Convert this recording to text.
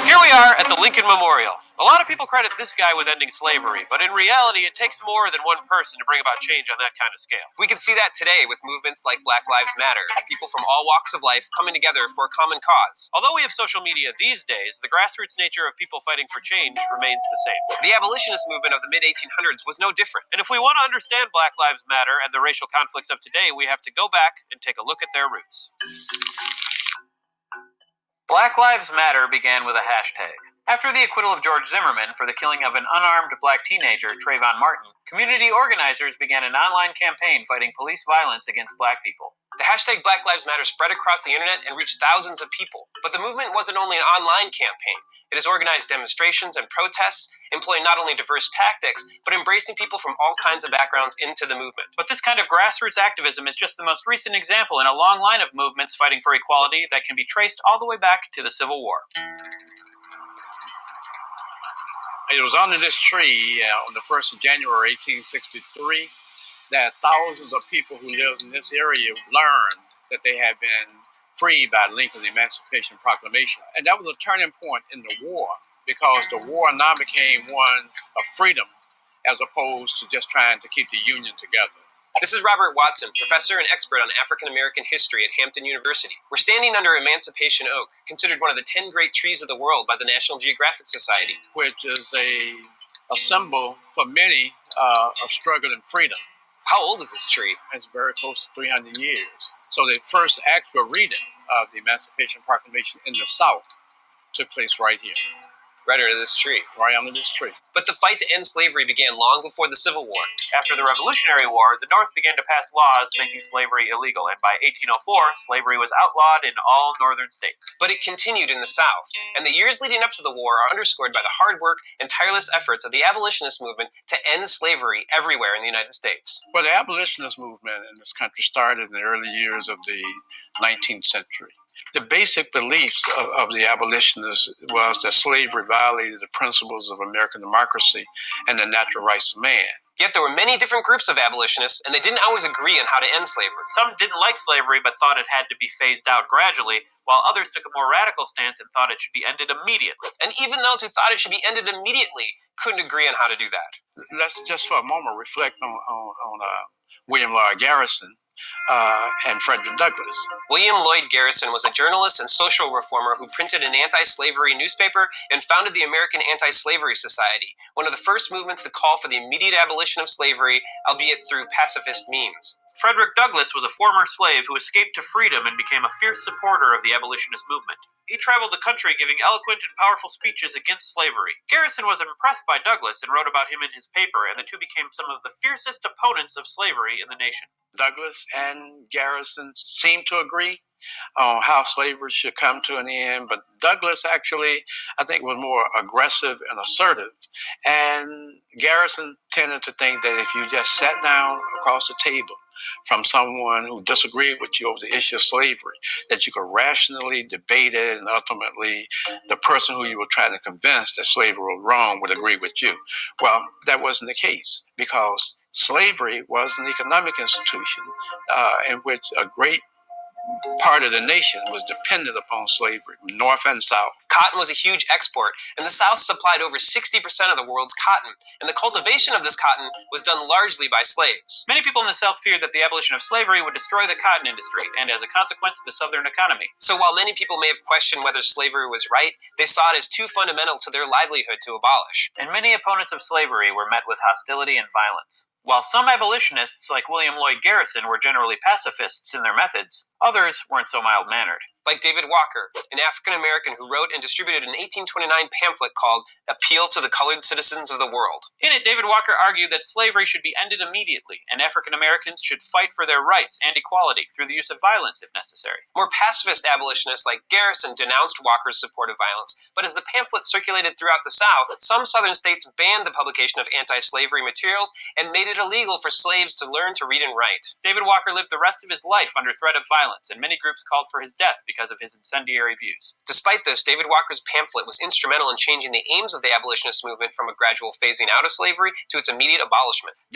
Here we are at the Lincoln Memorial. A lot of people credit this guy with ending slavery, but in reality, it takes more than one person to bring about change on that kind of scale. We can see that today with movements like Black Lives Matter, people from all walks of life coming together for a common cause. Although we have social media these days, the grassroots nature of people fighting for change remains the same. The abolitionist movement of the mid-1800s was no different. And if we want to understand Black Lives Matter and the racial conflicts of today, we have to go back and take a look at their roots. Black Lives Matter began with a hashtag. After the acquittal of George Zimmerman for the killing of an unarmed black teenager, Trayvon Martin, community organizers began an online campaign fighting police violence against black people. The hashtag Black Lives Matter spread across the internet and reached thousands of people. But the movement wasn't only an online campaign. It has organized demonstrations and protests, employing not only diverse tactics, but embracing people from all kinds of backgrounds into the movement. But this kind of grassroots activism is just the most recent example in a long line of movements fighting for equality that can be traced all the way back to the Civil War. It was under this tree on the 1st of January, 1863, that thousands of people who lived in this area learned that they had been freed by Lincoln's Emancipation Proclamation. And that was a turning point in the war, because the war now became one of freedom as opposed to just trying to keep the Union together. This is Robert Watson, professor and expert on African American history at Hampton University. We're standing under Emancipation Oak, considered one of the 10 great trees of the world by the National Geographic Society. Which is a symbol for many of struggle and freedom. How old is this tree? It's very close to 300 years. So the first actual reading of the Emancipation Proclamation in the South took place right here. Right under this tree. Right under this tree. But the fight to end slavery began long before the Civil War. After the Revolutionary War, the North began to pass laws making slavery illegal, and by 1804, slavery was outlawed in all northern states. But it continued in the South, and the years leading up to the war are underscored by the hard work and tireless efforts of the abolitionist movement to end slavery everywhere in the United States. Well, the abolitionist movement in this country started in the early years of the 19th century. The basic beliefs of the abolitionists was that slavery violated the principles of American democracy and the natural rights of man. Yet there were many different groups of abolitionists, and they didn't always agree on how to end slavery. Some didn't like slavery but thought it had to be phased out gradually, while others took a more radical stance and thought it should be ended immediately. And even those who thought it should be ended immediately couldn't agree on how to do that. Let's just for a moment reflect on William Lloyd Garrison and Frederick Douglass. William Lloyd Garrison was a journalist and social reformer who printed an anti-slavery newspaper and founded the American Anti-Slavery Society, one of the first movements to call for the immediate abolition of slavery, albeit through pacifist means. Frederick Douglass was a former slave who escaped to freedom and became a fierce supporter of the abolitionist movement. He traveled the country giving eloquent and powerful speeches against slavery. Garrison was impressed by Douglass and wrote about him in his paper, and the two became some of the fiercest opponents of slavery in the nation. Douglass and Garrison seemed to agree on how slavery should come to an end, but Douglass actually, I think, was more aggressive and assertive. And Garrison tended to think that if you just sat down across the table from someone who disagreed with you over the issue of slavery, that you could rationally debate it, and ultimately the person who you were trying to convince that slavery was wrong would agree with you. Well, that wasn't the case, because slavery was an economic institution in which a great part of the nation was dependent upon slavery, North and South. Cotton was a huge export, and the South supplied over 60% of the world's cotton, and the cultivation of this cotton was done largely by slaves. Many people in the South feared that the abolition of slavery would destroy the cotton industry, and as a consequence, the Southern economy. So while many people may have questioned whether slavery was right, they saw it as too fundamental to their livelihood to abolish. And many opponents of slavery were met with hostility and violence. While some abolitionists, like William Lloyd Garrison, were generally pacifists in their methods, others weren't so mild-mannered. Like David Walker, an African-American who wrote and distributed an 1829 pamphlet called Appeal to the Colored Citizens of the World. In it, David Walker argued that slavery should be ended immediately, and African-Americans should fight for their rights and equality through the use of violence if necessary. More pacifist abolitionists like Garrison denounced Walker's support of violence, but as the pamphlet circulated throughout the South, some Southern states banned the publication of anti-slavery materials and made it illegal for slaves to learn to read and write. David Walker lived the rest of his life under threat of violence, and many groups called for his death because of his incendiary views. Despite this, David Walker's pamphlet was instrumental in changing the aims of the abolitionist movement from a gradual phasing out of slavery to its immediate abolishment.